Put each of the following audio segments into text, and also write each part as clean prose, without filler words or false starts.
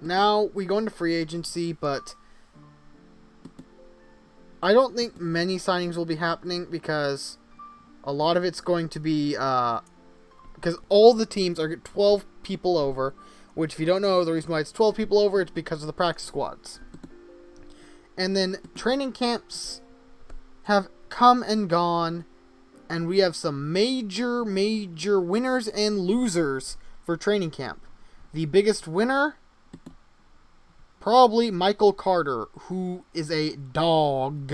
Now we go into free agency, but I don't think many signings will be happening because a lot of it's going to be because all the teams are 12 people over, which if you don't know, the reason why it's 12 people over, it's because of the practice squads. And then training camps have come and gone, and we have some major winners and losers for training camp. The biggest winner, probably Michael Carter, who is a dog.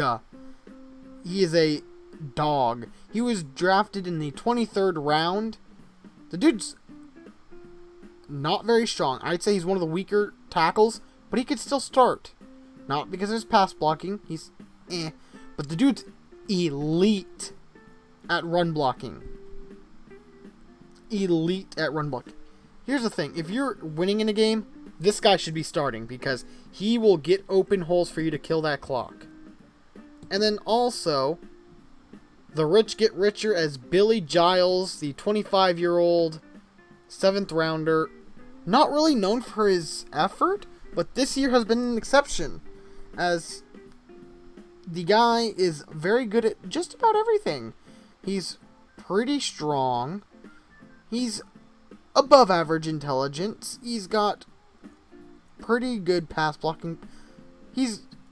He is a dog. He was drafted in the 23rd round. The dude's not very strong. I'd say he's one of the weaker tackles, but he could still start. Not because of his pass blocking. He's but the dude's elite at run blocking. Elite at run blocking. Here's the thing. If you're winning in a game, this guy should be starting because he will get open holes for you to kill that clock. And then also, the rich get richer as Billy Giles, the 25-year-old 7th rounder, not really known for his effort, but this year has been an exception, as the guy is very good at just about everything. He's pretty strong. He's above average intelligence. He's got pretty good pass blocking. He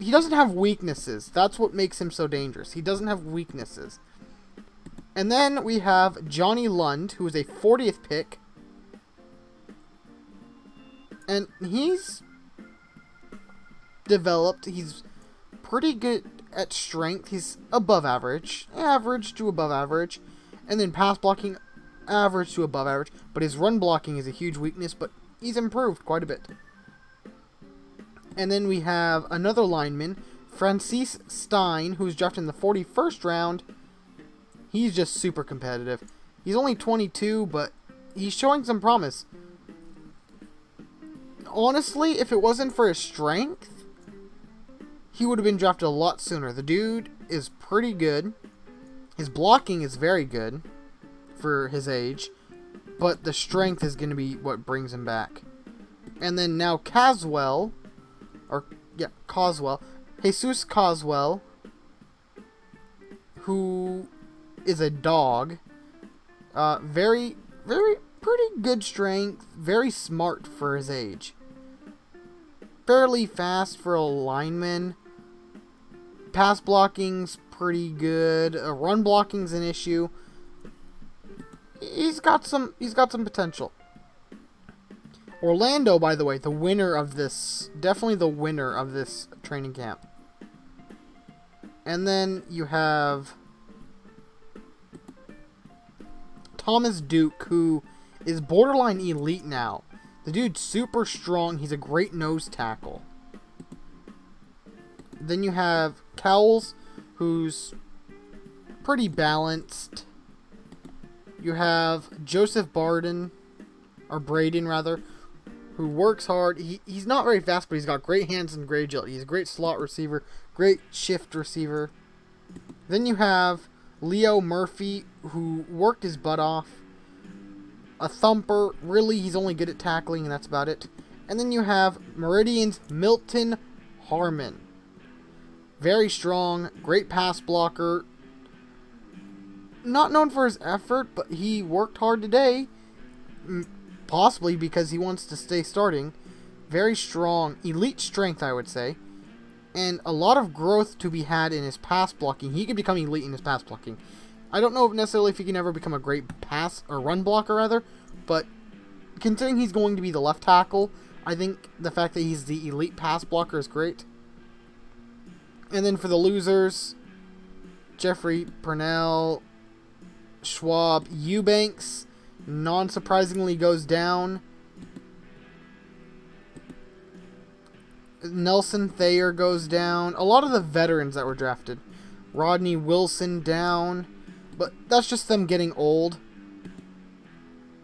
doesn't have weaknesses. That's what makes him so dangerous. He doesn't have weaknesses. And then we have Johnny Lund, who is a 40th pick. And he's developed. He's pretty good at strength. He's above average. Average to above average. And then pass blocking, average to above average. But his run blocking is a huge weakness, but he's improved quite a bit. And then we have another lineman, Francis Stein, who's drafted in the 41st round. He's just super competitive. He's only 22, but he's showing some promise. Honestly, if it wasn't for his strength, he would have been drafted a lot sooner. The dude is pretty good. His blocking is very good for his age, but the strength is going to be what brings him back. And then now Caswell, Jesus Caswell, who is a dog, very pretty good strength, very smart for his age. Fairly fast for a lineman. Pass blocking's pretty good. Run blocking's an issue. He's got some potential. Orlando, by the way, the winner of this, definitely the winner of this training camp. And then you have Thomas Duke, who is borderline elite now. The dude's super strong. He's a great nose tackle. Then you have Cowles, who's pretty balanced. You have Joseph Braden, who works hard. He's not very fast, but he's got great hands and great agility. He's a great slot receiver, great shift receiver. Then you have Leo Murphy, who worked his butt off. A thumper. Really, he's only good at tackling, and that's about it. And then you have Meridian's Milton Harmon. Very strong, great pass blocker. Not known for his effort, but he worked hard today. Possibly because he wants to stay starting. Very strong. Elite strength, I would say. And a lot of growth to be had in his pass blocking. He could become elite in his pass blocking. I don't know necessarily if he can ever become a great pass or run blocker, rather. But considering he's going to be the left tackle, I think the fact that he's the elite pass blocker is great. And then for the losers, Jeffrey Purnell, Schwab, Eubanks, non-surprisingly goes down. Nelson Thayer goes down. A lot of the veterans that were drafted. Rodney Wilson down. But that's just them getting old.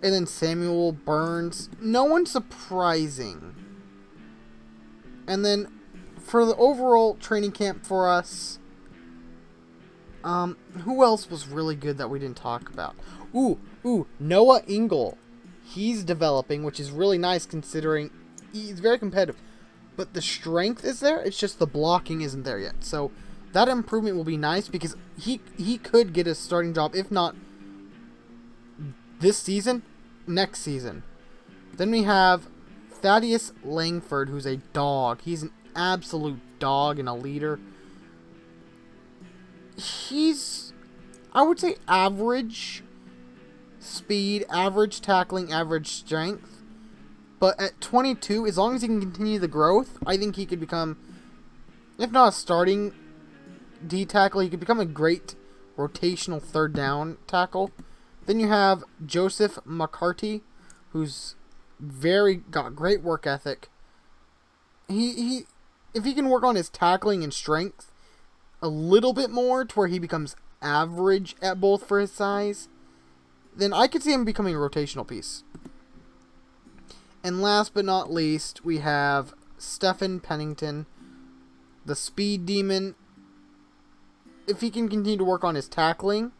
And then Samuel Burns. No one surprising. And then for the overall training camp for us, who else was really good that we didn't talk about? Noah Engel. He's developing, which is really nice considering he's very competitive. But the strength is there, it's just the blocking isn't there yet. So that improvement will be nice because he could get a starting job, if not this season, next season. Then we have Thaddeus Langford, who's a dog. He's an absolute dog and a leader. He's, I would say, average speed, average tackling, average strength. But at 22, as long as he can continue the growth, I think he could become, if not a starting D tackle, he could become a great rotational third down tackle. Then you have Joseph McCarty, who's got great work ethic. He if he can work on his tackling and strength a little bit more to where he becomes average at both for his size, then I could see him becoming a rotational piece. And last but not least, we have Stephen Pennington, the speed demon. If he can continue to work on his tackling,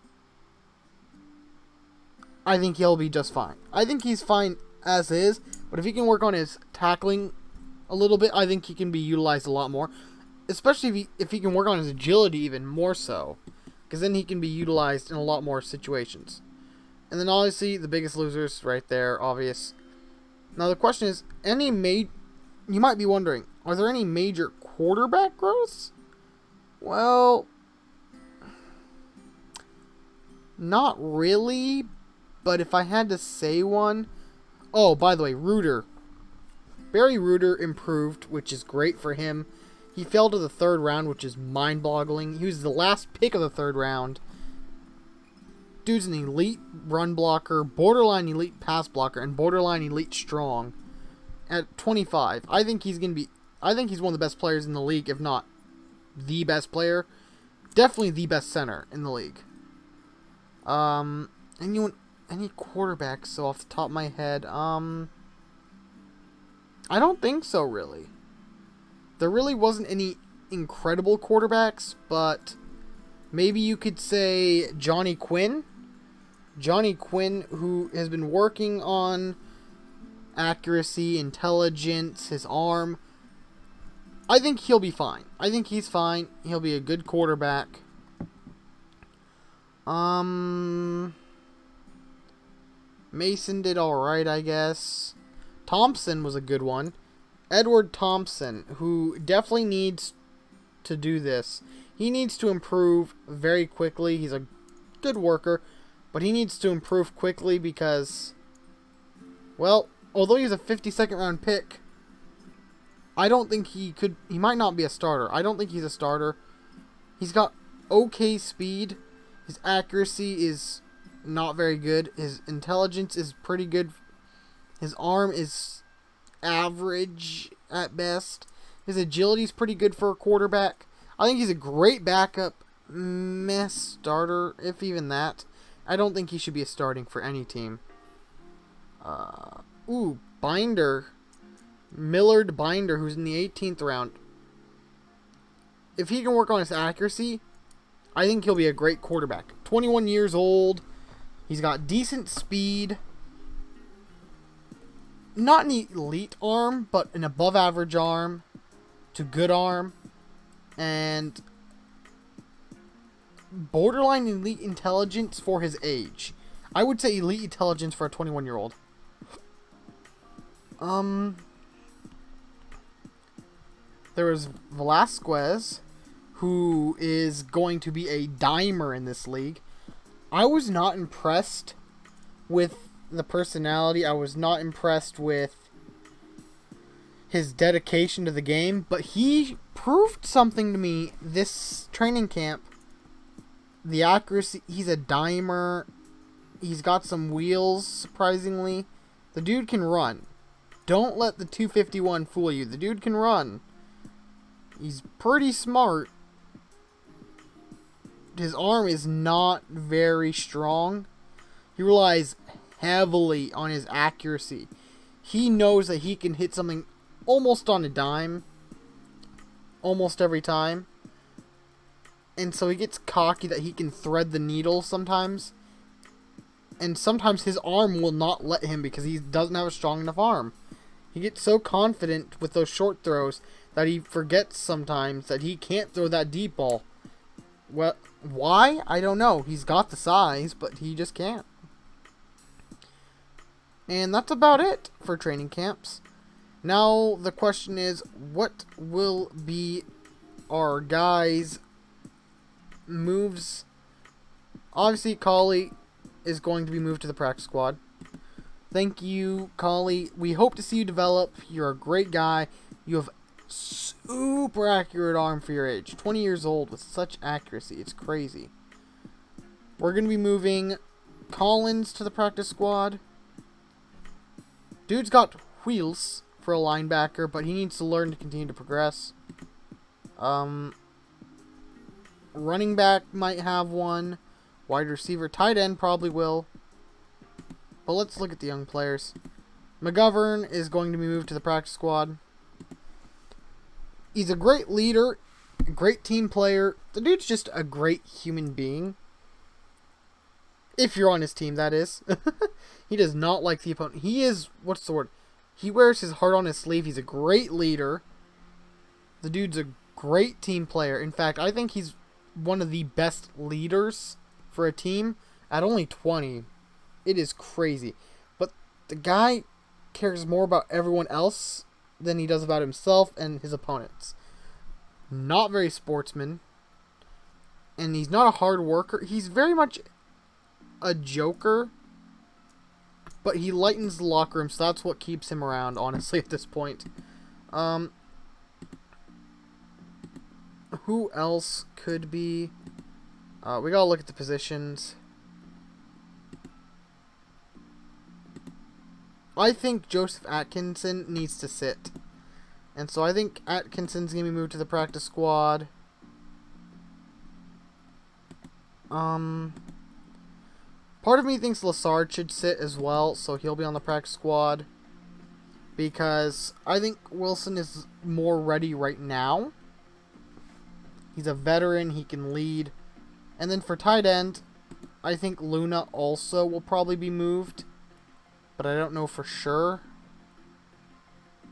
I think he'll be just fine. I think he's fine as is, but if he can work on his tackling a little bit, I think he can be utilized a lot more. Especially if he can work on his agility even more so, because then he can be utilized in a lot more situations. And then obviously the biggest losers right there, obvious. Now the question is, you might be wondering, are there any major quarterback growths? Well, not really, but if I had to say one, oh, by the way, Reuter. Barry Reuter improved, which is great for him. He fell to the third round, which is mind-boggling. He was the last pick of the third round. Dude's an elite run blocker, borderline elite pass blocker, and borderline elite strong. At 25, I think he's one of the best players in the league, if not the best player. Definitely the best center in the league. Any quarterbacks? So off the top of my head, I don't think so, really. There really wasn't any incredible quarterbacks, but maybe you could say Johnny Quinn. Johnny Quinn, who has been working on accuracy, intelligence, his arm. I think he'll be fine. I think he's fine. He'll be a good quarterback. Mason did alright, I guess. Thompson was a good one. Edward Thompson, who definitely needs to do this. He needs to improve very quickly. He's a good worker, but he needs to improve quickly because, well, although he's a 52nd round pick, I don't think he might not be a starter. I don't think he's a starter. He's got okay speed. His accuracy is not very good. His intelligence is pretty good. His arm is average at best. His agility is pretty good for a quarterback. I think he's a great backup starter, if even that. I don't think he should be a starting for any team. Binder. Millard Binder, who's in the 18th round. If he can work on his accuracy, I think he'll be a great quarterback. 21 years old. He's got decent speed. Not an elite arm, but an above average arm to good arm. And borderline elite intelligence for his age. I would say elite intelligence for a 21-year-old. There was Velasquez, who is going to be a dimer in this league. I was not impressed with the personality. I was not impressed with his dedication to the game, but he proved something to me this training camp. The accuracy, he's a dimer. He's got some wheels, surprisingly. The dude can run. Don't let the 251 fool you. The dude can run. He's pretty smart. His arm is not very strong. He relies heavily on his accuracy. He knows that he can hit something almost on a dime. Almost every time. And so he gets cocky that he can thread the needle sometimes. And sometimes his arm will not let him because he doesn't have a strong enough arm. He gets so confident with those short throws that he forgets sometimes that he can't throw that deep ball. Well, why? I don't know. He's got the size, but he just can't. And that's about it for training camps. Now the question is, what will be our guys' moves? Obviously, Collie is going to be moved to the practice squad. Thank you, Collie. We hope to see you develop. You're a great guy. You have super accurate arm for your age. 20 years old with such accuracy. It's crazy. We're going to be moving Collins to the practice squad. Dude's got wheels for a linebacker, but he needs to learn to continue to progress. Running back might have one. Wide receiver, tight end probably will. But let's look at the young players. McGovern is going to be moved to the practice squad. He's a great leader, a great team player. The dude's just a great human being. If you're on his team, that is. He does not like the opponent. He is, what's the word? He wears his heart on his sleeve. He's a great leader. The dude's a great team player. In fact, I think he's one of the best leaders for a team at only 20. It is crazy. But the guy cares more about everyone else than he does about himself and his opponents. Not very sportsman. And he's not a hard worker. He's very much a joker. But he lightens the locker room, so that's what keeps him around, honestly, at this point. Who else could be? We gotta look at the positions. I think Joseph Atkinson needs to sit. And so I think Atkinson's going to be moved to the practice squad. Part of me thinks Lassard should sit as well, so he'll be on the practice squad. Because I think Wilson is more ready right now. He's a veteran, he can lead. And then for tight end, I think Luna also will probably be moved. But I don't know for sure.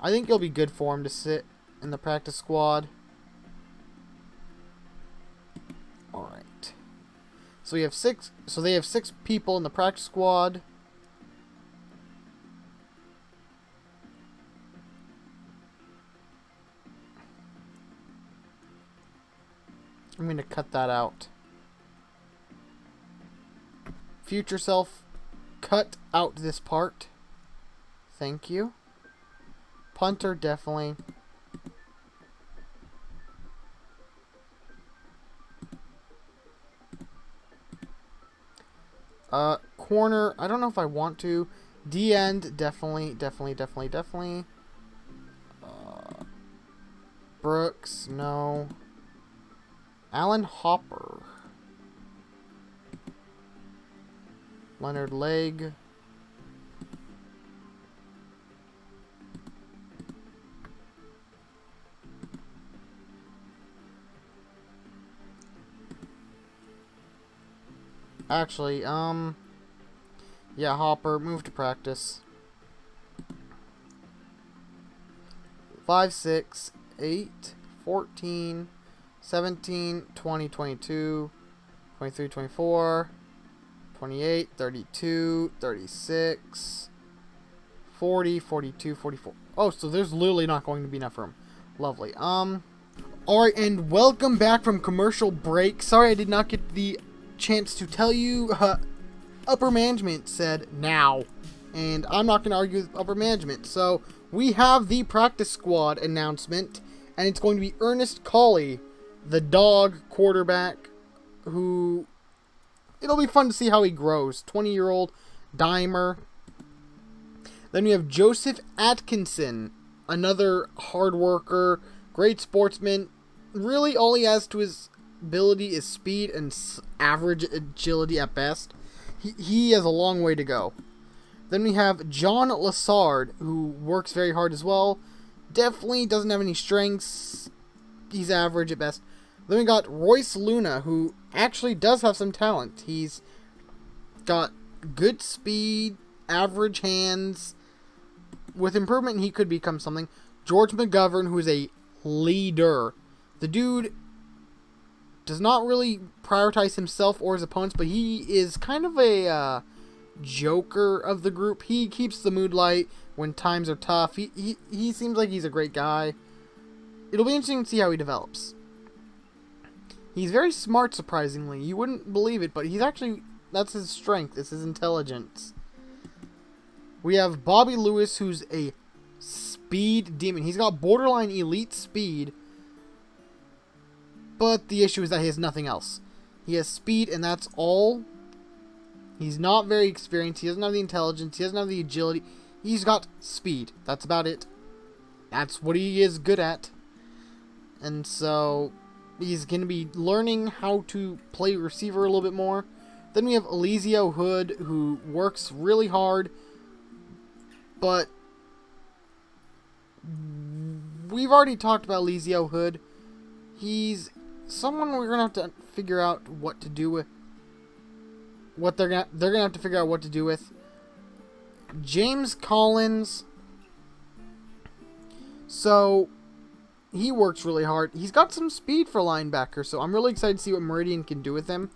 I think it'll be good for him to sit in the practice squad. Alright. So we have six. So they have 6 people in the practice squad. I'm going to cut that out. Future self, cut out this part. Thank you. Punter, definitely. Corner, I don't know if I want to. D-end, definitely. Brooks, no. Alan Hopper. Leonard Legg. Actually, yeah, Hopper, move to practice. 5, 6, 8, 14, 17, 20, 22, 23, 24, 28, 32, 36, 40, 42, 44. Oh, so there's literally not going to be enough room. Lovely. Alright, and welcome back from commercial break. Sorry I did not get the chance to tell you. Upper management said now. And I'm not going to argue with upper management. So, we have the practice squad announcement. And it's going to be Ernest Colley, the dog quarterback, who... It'll be fun to see how he grows. 20-year-old dimer. Then we have Joseph Atkinson, another hard worker, great sportsman. Really, all he has to his ability is speed and average agility at best. He has a long way to go. Then we have John Lassard, who works very hard as well. Definitely doesn't have any strengths. He's average at best. Then we got Royce Luna, who actually does have some talent. He's got good speed, average hands. with improvement, he could become something. George McGovern, who is a leader. The dude does not really prioritize himself or his opponents, but he is kind of a joker of the group. He keeps the mood light when times are tough. He seems like he's a great guy. It'll be interesting to see how he develops. He's very smart, surprisingly. You wouldn't believe it, but he's actually... That's his strength. It's his intelligence. We have Bobby Lewis, who's a speed demon. He's got borderline elite speed, but the issue is that he has nothing else. He has speed, and that's all. He's not very experienced. He doesn't have the intelligence. He doesn't have the agility. He's got speed. That's about it. That's what he is good at. And so he's going to be learning how to play receiver a little bit more. Then we have Elizio Hood, who works really hard, but we've already talked about Elizio Hood. He's someone we're going to have to figure out what to do with. They're gonna have to figure out what to do with. James Collins. So he works really hard. He's got some speed for linebacker, so I'm really excited to see what Meridian can do with him.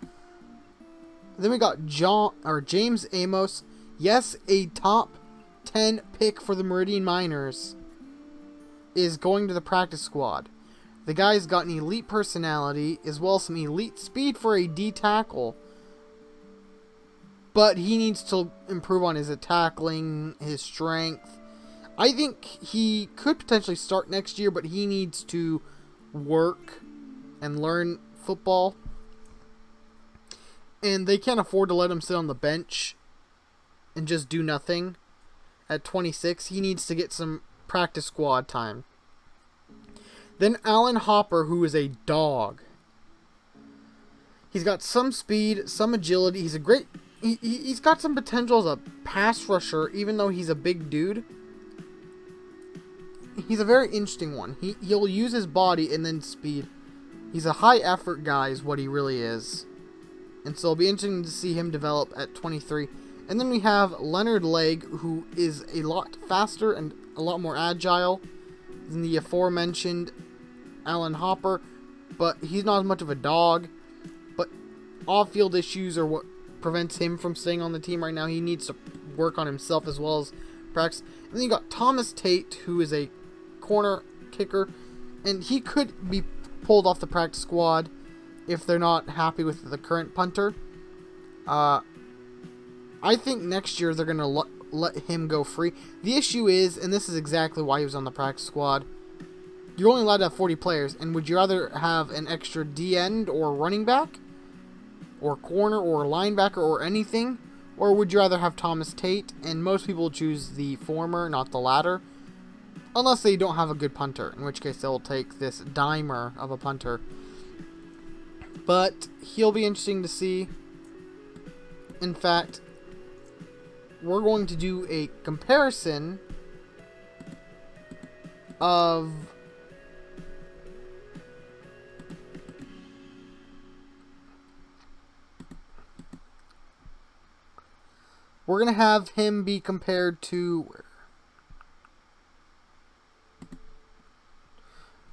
Then we got James Amos. Yes, a top 10 pick for the Meridian Miners is going to the practice squad. The guy's got an elite personality as well as some elite speed for a D tackle. But he needs to improve on his tackling, his strength. I think he could potentially start next year, but he needs to work and learn football. And they can't afford to let him sit on the bench and just do nothing. At 26, he needs to get some practice squad time. Then Alan Hopper, who is a dog. He's got some speed, some agility. He's a great... He's got some potential as a pass rusher, even though he's a big dude. He's a very interesting one. He'll use his body and then speed. He's a high effort guy is what he really is. And so it'll be interesting to see him develop at 23. And then we have Leonard Legg, who is a lot faster and a lot more agile than the aforementioned Alan Hopper. But he's not as much of a dog. But off-field issues are what prevents him from staying on the team right now. He needs to work on himself as well as practice. And then you got Thomas Tate, who is a corner kicker, and he could be pulled off the practice squad if they're not happy with the current punter. I think next year they're going to let him go free. The issue is, and this is exactly why he was on the practice squad, you're only allowed to have 40 players, and would you rather have an extra D-end or running back? Or corner, or linebacker, or anything? Or would you rather have Thomas Tate? And most people choose the former, not the latter. Unless they don't have a good punter, in which case they'll take this dimer of a punter. But he'll be interesting to see. In fact, we're going to do a comparison of... We're going to have him be compared to...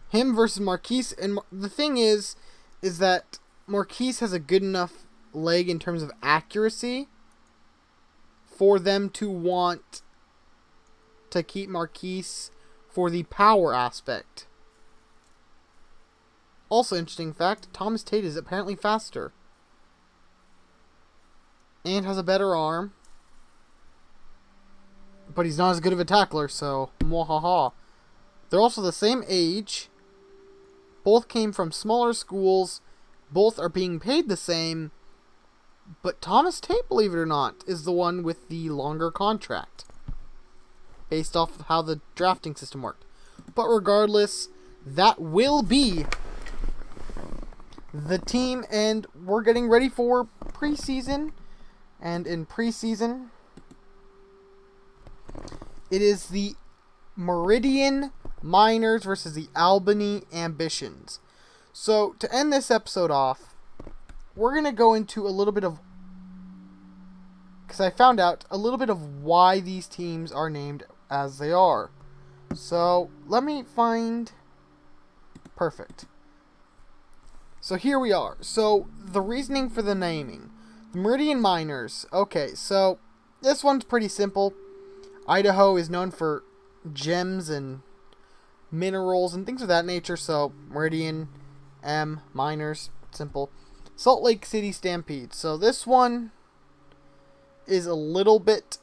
him versus Marquise. And the thing is that Marquise has a good enough leg in terms of accuracy for them to want to keep Marquise for the power aspect. Also, interesting fact, Thomas Tate is apparently faster. And has a better arm. But he's not as good of a tackler, so mwahaha. They're also the same age. Both came from smaller schools. Both are being paid the same. But Thomas Tate, believe it or not, is the one with the longer contract. Based off of how the drafting system worked. But regardless, that will be the team. And we're getting ready for preseason. And in preseason, it is the Meridian Miners versus the Albany Ambitions. So, to end this episode off, we're going to go into a little bit of... because I found out a little bit of why these teams are named as they are. So, let me find... Perfect. So here we are. So, the reasoning for the naming. The Meridian Miners. Okay, so, this one's pretty simple. Idaho is known for gems and minerals and things of that nature, so Meridian Miners, simple. Salt Lake City Stampede. So this one is a little bit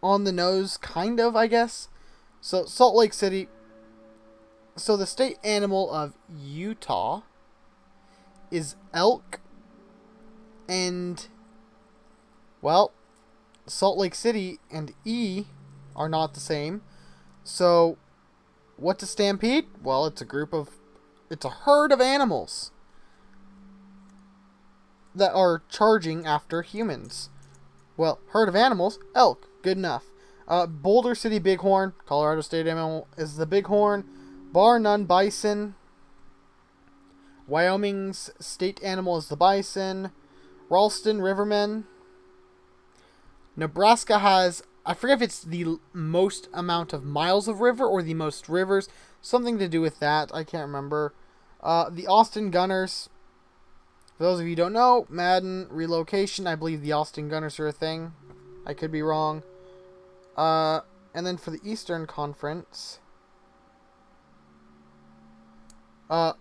on the nose, kind of, I guess. So Salt Lake City. So the state animal of Utah is elk, and, well, Salt Lake City and E are not the same. So, what's a stampede? Well, it's a herd of animals that are charging after humans. Well, herd of animals, elk, good enough. Boulder City Bighorn, Colorado state animal, is the bighorn. Bar none, bison. Wyoming's state animal is the bison. Ralston, rivermen. Nebraska has, I forget if it's the most amount of miles of river or the most rivers. Something to do with that. I can't remember. The Austin Gunners. For those of you who don't know, Madden relocation. I believe the Austin Gunners are a thing. I could be wrong. And then for the Eastern Conference. Oh,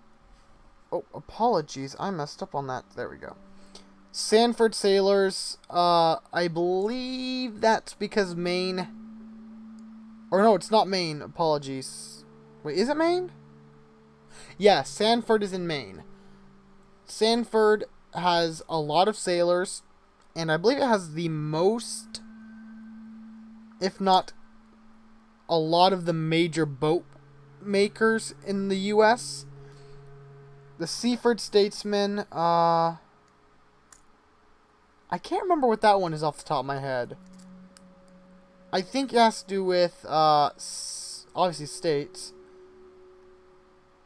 apologies. I messed up on that. There we go. Sanford Sailors, I believe that's because Maine... Or no, it's not Maine. Apologies. Wait, is it Maine? Yeah, Sanford is in Maine. Sanford has a lot of sailors, and I believe it has the most, if not a lot of the major boat makers in the U.S. The Seaford Statesman, I can't remember what that one is off the top of my head. I think it has to do with, obviously, states.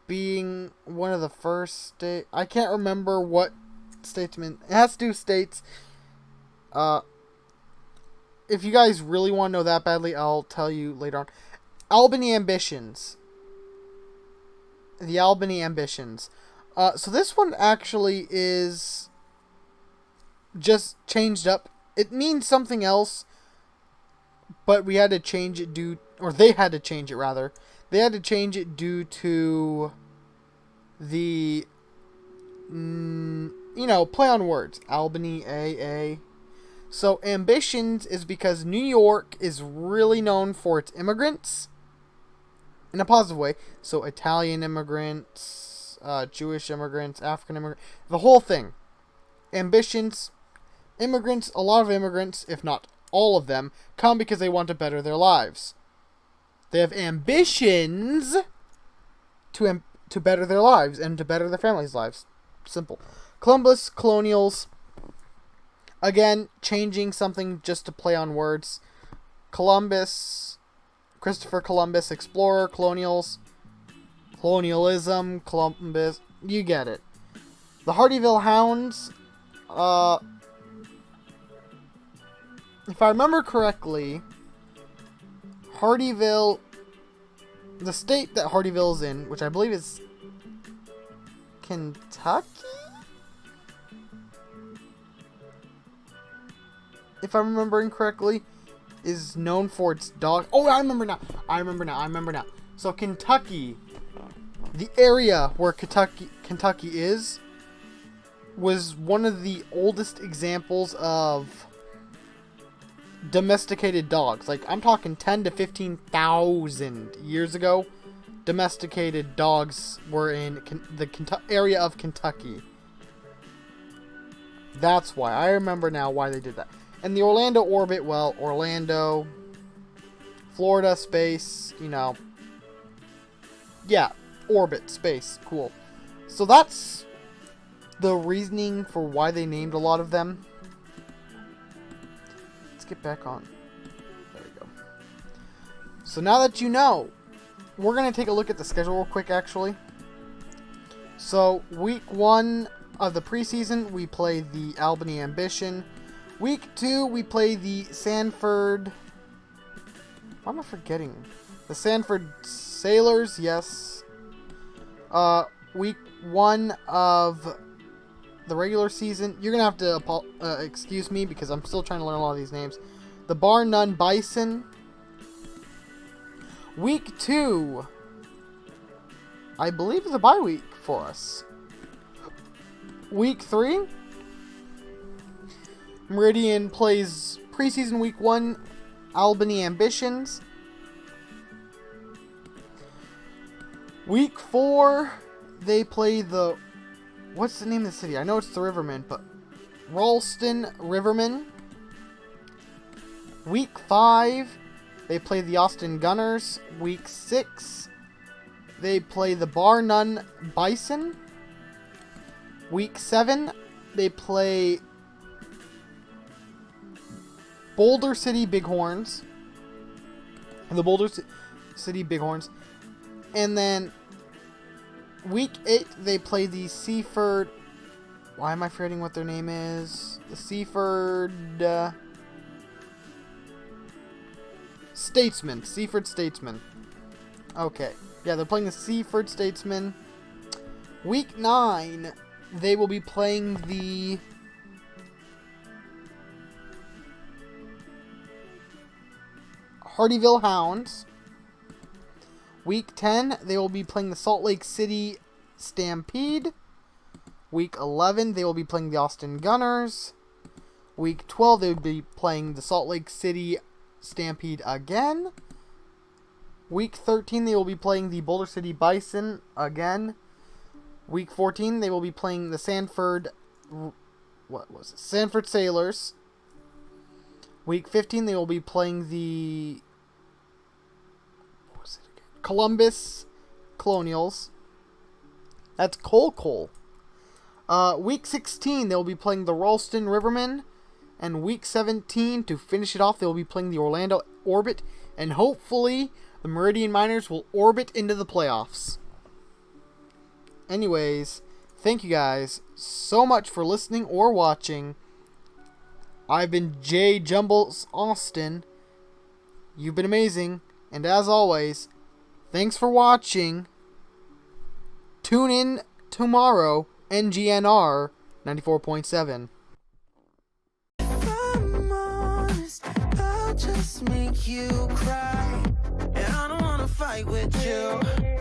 Being one of the first state... I can't remember what statesman... It has to do with states. If you guys really want to know that badly, I'll tell you later on. Albany Ambitions. The Albany Ambitions. So this one actually is... just changed up. It means something else, but we had to change it they had to change it rather. They had to change it due to the, play on words. Albany, A. So Ambitions is because New York is really known for its immigrants, in a positive way. So Italian immigrants, Jewish immigrants, African immigrants, the whole thing. Ambitions. Immigrants, a lot of immigrants, if not all of them, come because they want to better their lives. They have ambitions to better their lives and to better their families' lives. Simple. Columbus, colonials. Again, changing something just to play on words. Columbus, Christopher Columbus, explorer, colonials, colonialism, Columbus. You get it. The Hardyville Hounds. If I remember correctly, Hardyville, the state that Hardyville is in, which I believe is Kentucky? If I'm remembering correctly, is known for its dog. Oh, I remember now. So Kentucky, the area where Kentucky is, was one of the oldest examples of domesticated dogs. Like, I'm talking 10 to 15,000 years ago. Domesticated dogs were in the area of Kentucky. That's why. I remember now why they did that. And the Orlando orbit, well, Orlando, Florida, space, yeah, orbit, space, cool. So that's the reasoning for why they named a lot of them. Get back on. There we go. So now that you know, we're going to take a look at the schedule real quick, actually. So, week 1 of the preseason, we play the Albany Ambition. Week 2, we play the Sanford Why am I forgetting? The Sanford Sailors, yes. Week 1 of the regular season. You're going to have to excuse me because I'm still trying to learn a lot of these names. The Bar None Bison. Week 2, I believe, is a bye week for us. Week 3, Meridian plays preseason week 1, Albany Ambitions. Week 4, they play the... What's the name of the city? I know it's the Rivermen, but... Ralston Rivermen. Week 5, they play the Austin Gunners. Week 6, they play the Bar None Bison. Week 7, they play Boulder City Bighorns. The Boulder City Bighorns. And then week 8, they play the Seaford... Why am I forgetting what their name is? The Seaford... Statesmen. Seaford Statesmen. Okay. Yeah, they're playing the Seaford Statesmen. Week 9, they will be playing the... Hardyville Hounds. Week 10, they will be playing the Salt Lake City Stampede. Week 11, they will be playing the Austin Gunners. Week 12, they will be playing the Salt Lake City Stampede again. Week 13, they will be playing the Boulder City Bison again. Week 14, they will be playing the Sanford... What was it? Sanford Sailors. Week 15, they will be playing the... What was it again? Columbus Colonials. That's Cole. Week 16, they'll be playing the Ralston Rivermen. And week 17, to finish it off, they'll be playing the Orlando Orbit. And hopefully, the Meridian Miners will orbit into the playoffs. Anyways, thank you guys so much for listening or watching. I've been Jumbles Austin. You've been amazing. And as always, thanks for watching. Tune in tomorrow, N.G.N.R. 94.7. I'm honest, I'll just make you cry. And I don't wanna fight with you.